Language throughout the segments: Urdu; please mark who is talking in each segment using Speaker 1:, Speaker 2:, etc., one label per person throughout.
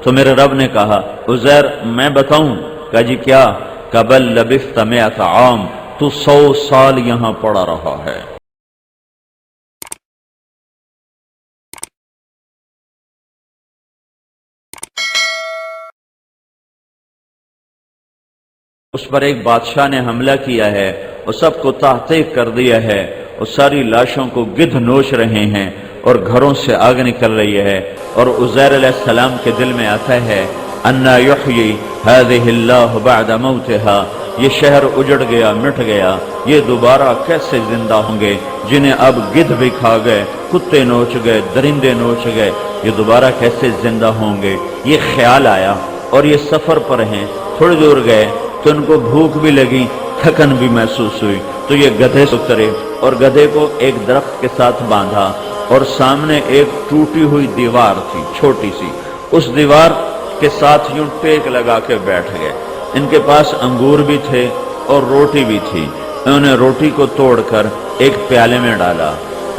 Speaker 1: تو میرے رب نے کہا عزیر میں بتاؤں؟ کہا جی کیا؟ کہ بل لبثت 100 عام، تو 100 سال یہاں پڑا رہا ہے۔ اس پر ایک بادشاہ نے حملہ کیا ہے، اور سب کو تحقیق کر دیا ہے، اور ساری لاشوں کو گدھ نوچ رہے ہیں، اور گھروں سے آگ نکل رہی ہے، اور عزیر علیہ السلام کے دل میں آتا ہے انا یحیی ہذہ اللہ بعد موتہا، یہ شہر اجڑ گیا، مٹ گیا، یہ دوبارہ کیسے زندہ ہوں گے جنہیں اب گدھ بھی کھا گئے، کتے نوچ گئے، درندے نوچ گئے، یہ دوبارہ کیسے زندہ ہوں گے؟ یہ خیال آیا، اور یہ سفر پر ہیں، تھوڑی دور گئے تو ان کو بھوک بھی لگی، تھکن بھی محسوس ہوئی، تو یہ گدھے سے اترے اور گدھے کو ایک درخت کے ساتھ باندھا، اور سامنے ایک ٹوٹی ہوئی دیوار تھی چھوٹی سی، اس دیوار کے ساتھ یوں ٹیک لگا کے بیٹھ گئے۔ ان کے پاس انگور بھی تھے اور روٹی بھی تھی، انہوں نے روٹی کو توڑ کر ایک پیالے میں ڈالا،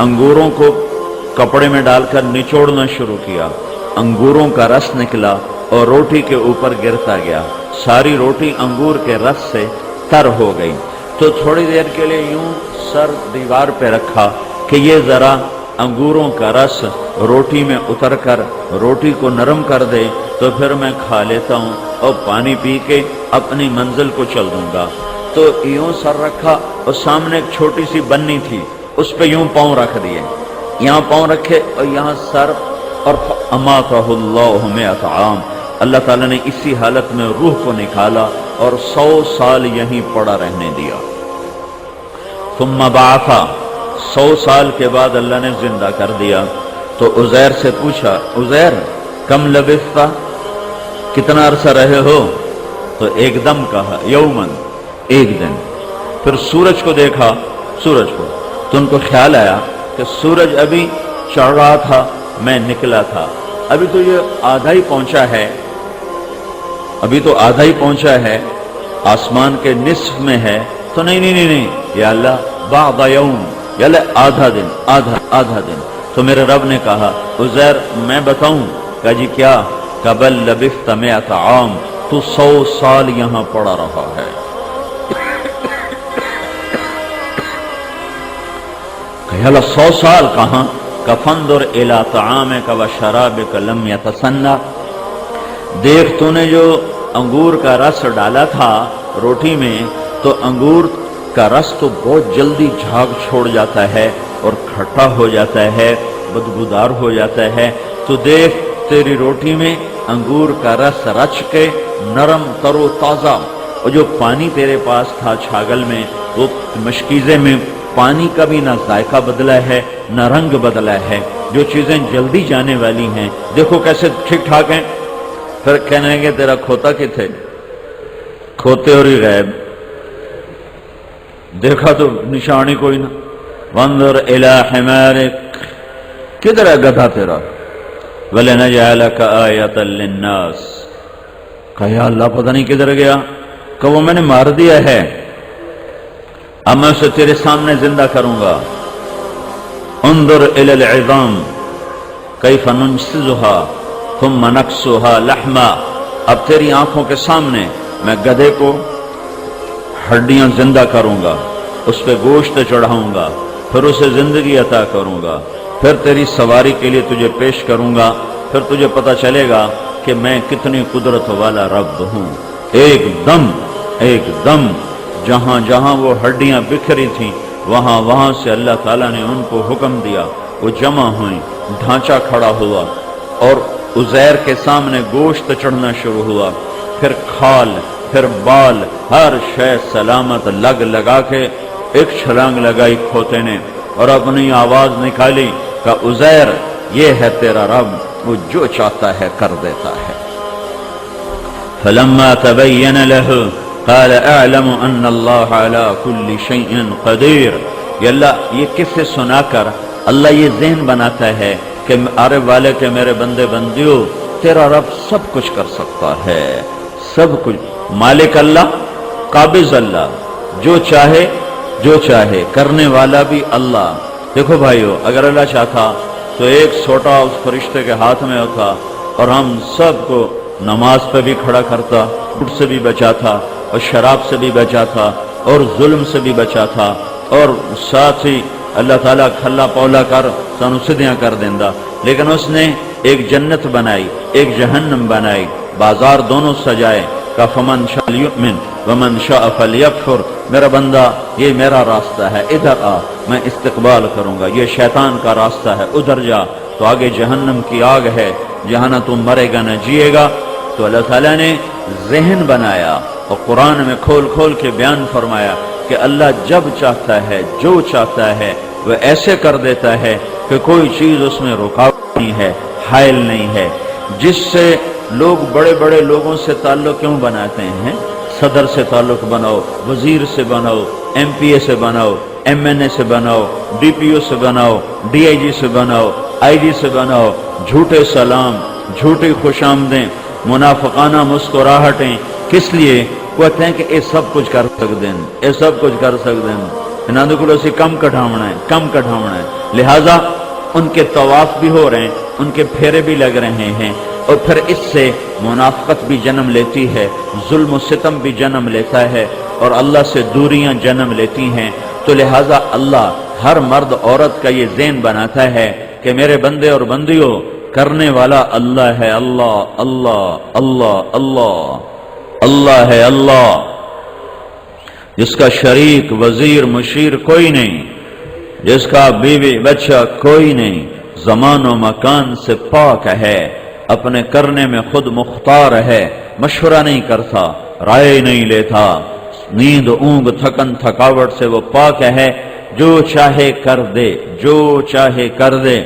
Speaker 1: انگوروں کو کپڑے میں ڈال کر نچوڑنا شروع کیا، انگوروں کا رس نکلا اور روٹی کے اوپر گرتا گیا، ساری روٹی انگور کے رس سے تر ہو گئی۔ تو تھوڑی دیر کے لیے یوں سر دیوار پہ رکھا کہ یہ ذرا انگوروں کا رس روٹی میں اتر کر روٹی کو نرم کر دے، تو پھر میں کھا لیتا ہوں اور پانی پی کے اپنی منزل کو چل دوں گا۔ تو یوں سر رکھا، اور سامنے ایک چھوٹی سی بنی تھی، اس پہ یوں پاؤں رکھ دیے، یہاں پاؤں رکھے اور یہاں سر، اور اماتہ اللہ 100 عام، اللہ تعالیٰ نے اسی حالت میں روح کو نکالا اور 100 سال یہیں پڑا رہنے دیا۔ ثم بعثا، 100 سال کے بعد اللہ نے زندہ کر دیا۔ تو عزیر سے پوچھا عزیر کم لبثتا، کتنا عرصہ رہے ہو؟ تو ایک دم کہا یومن، ایک دن۔ پھر سورج کو دیکھا، سورج کو، تو ان کو خیال آیا کہ سورج ابھی چڑھ رہا تھا، میں نکلا تھا، ابھی تو یہ آدھا ہی پہنچا ہے، ابھی تو آدھا ہی پہنچا ہے، آسمان کے نصف میں ہے۔ تو نہیں یا اللہ بعض یوم، یا اللہ آدھا دن، آدھا دن۔ تو میرے رب نے کہا عزیر میں بتاؤں؟ کہا جی کیا؟ کہ بل لبثت 100 عام، تو 100 سال یہاں پڑا رہا ہے۔ کہ اللہ 100 سال کہاں؟ کہ فانظر الی طعامک و شرابک لم یتسنہ، دیکھ تو نے جو انگور کا رس ڈالا تھا روٹی میں، تو انگور کا رس تو بہت جلدی جھاگ چھوڑ جاتا ہے اور کھٹا ہو جاتا ہے، بدبودار ہو جاتا ہے، تو دیکھ تیری روٹی میں انگور کا رس رچ کے نرم تر و تازہ، اور جو پانی تیرے پاس تھا چھاگل میں، وہ مشکیزے میں پانی کا بھی نہ ذائقہ بدلا ہے نہ رنگ بدلا ہے، جو چیزیں جلدی جانے والی ہیں دیکھو کیسے ٹھیک ٹھاک ہیں۔ پھر کہنے لگے تیرا کھوتا کتھے؟ کھوتے اور ہی غائب، دیکھا تو نشانی کوئی نہ۔ وانظر الی حمارک، کدھر ہے گدھا تیرا؟ وَلَنَجْعَلَكَ آیَةً لِلنَّاسِ، کہا یا اللہ پتہ نہیں کدھر گیا، کہ وہ میں نے مار دیا ہے، اب میں اسے تیرے سامنے زندہ کروں گا۔ انظر الی العظام کیف ننشزها ثم نکسوها لحما، اب تیری آنکھوں کے سامنے میں گدھے کو ہڈیاں زندہ کروں گا، اس پہ گوشت چڑھاؤں گا، پھر اسے زندگی عطا کروں گا، پھر تیری سواری کے لیے تجھے پیش کروں گا، پھر تجھے پتہ چلے گا کہ میں کتنی قدرت والا رب ہوں۔ ایک دم جہاں جہاں وہ ہڈیاں بکھری تھیں وہاں وہاں سے اللہ تعالیٰ نے ان کو حکم دیا، وہ جمع ہوئیں، ڈھانچہ کھڑا ہوا، اور عزیر کے سامنے گوشت چڑھنا شروع ہوا، پھر کھال، پھر بال، ہر شے سلامت لگا کے ایک چھلانگ لگائی کھوتے نے، اور اپنی آواز نکالی کہ عزیر یہ ہے تیرا رب، وہ جو چاہتا ہے کر دیتا ہے۔ فلما تبین له قال اعلم ان اللہ علی کل شیء قدیر، یہ اللہ یہ کس سے سنا کر اللہ یہ ذہن بناتا ہے کہ عرب والے کے میرے بندے بندیو، تیرا رب سب کچھ کر سکتا ہے، سب کچھ، مالک اللہ، قابض اللہ، جو چاہے کرنے والا بھی اللہ۔ دیکھو بھائیو، اگر اللہ چاہتا تو ایک سوٹا اس فرشتے کے ہاتھ میں ہوتا اور ہم سب کو نماز پہ بھی کھڑا کرتا، جھوٹ سے بھی بچا تھا اور شراب سے بھی بچا تھا اور ظلم سے بھی بچا تھا، اور ساتھ ہی اللہ تعالیٰ کھلا پولا کر سانو سدھیاں کر دیندا، لیکن اس نے ایک جنت بنائی، ایک جہنم بنائی، بازار دونوں سجائے کا فمن شاء یؤمن ومن شاء فلیکفر، میرا بندہ یہ میرا راستہ ہے، ادھر آ، میں استقبال کروں گا، یہ شیطان کا راستہ ہے، ادھر جا تو آگے جہنم کی آگ ہے، جہاں نہ تم مرے گا نہ جیے گا۔ تو اللہ تعالیٰ نے ذہن بنایا اور قرآن میں کھول کھول کے بیان فرمایا کہ اللہ جب چاہتا ہے، جو چاہتا ہے وہ ایسے کر دیتا ہے کہ کوئی چیز اس میں رکاوٹ نہیں ہے، حائل نہیں ہے۔ جس سے لوگ بڑے بڑے لوگوں سے تعلق کیوں بناتے ہیں؟ صدر سے تعلق بناؤ، وزیر سے بناؤ، ایم پی اے سے بناؤ، ایم این اے سے بناؤ، ڈی پی او سے بناؤ، ڈی آئی جی سے بناؤ، آئی جی سے بناؤ، جھوٹے سلام، جھوٹی خوش آمدیں، منافقانہ مسکراہٹیں، کس لیے؟ کہتے ہیں کہ یہ سب کچھ کر سکتے ہیں، یہ سب کچھ کر سکتے ہیں، انہوں نے کلو سے کم کٹھاونا ہے، کم کٹھاونا ہے، لہٰذا ان کے طواف بھی ہو رہے ہیں، ان کے پھیرے بھی لگ رہے ہیں، اور پھر اس سے منافقت بھی جنم لیتی ہے، ظلم و ستم بھی جنم لیتا ہے، اور اللہ سے دوریاں جنم لیتی ہیں۔ تو لہٰذا اللہ ہر مرد عورت کا یہ ذہن بناتا ہے کہ میرے بندے اور بندیوں، کرنے والا اللہ ہے، اللہ اللہ اللہ اللہ اللہ ہے، اللہ جس کا شریک وزیر مشیر کوئی نہیں، جس کا بیوی بچہ کوئی نہیں، زمان و مکان سے پاک ہے، اپنے کرنے میں خود مختار ہے، مشورہ نہیں کرتا، رائے نہیں لیتا، نیند اونگ تھکن تھکاوٹ سے وہ پاک ہے، جو چاہے کر دے، جو چاہے کر دے۔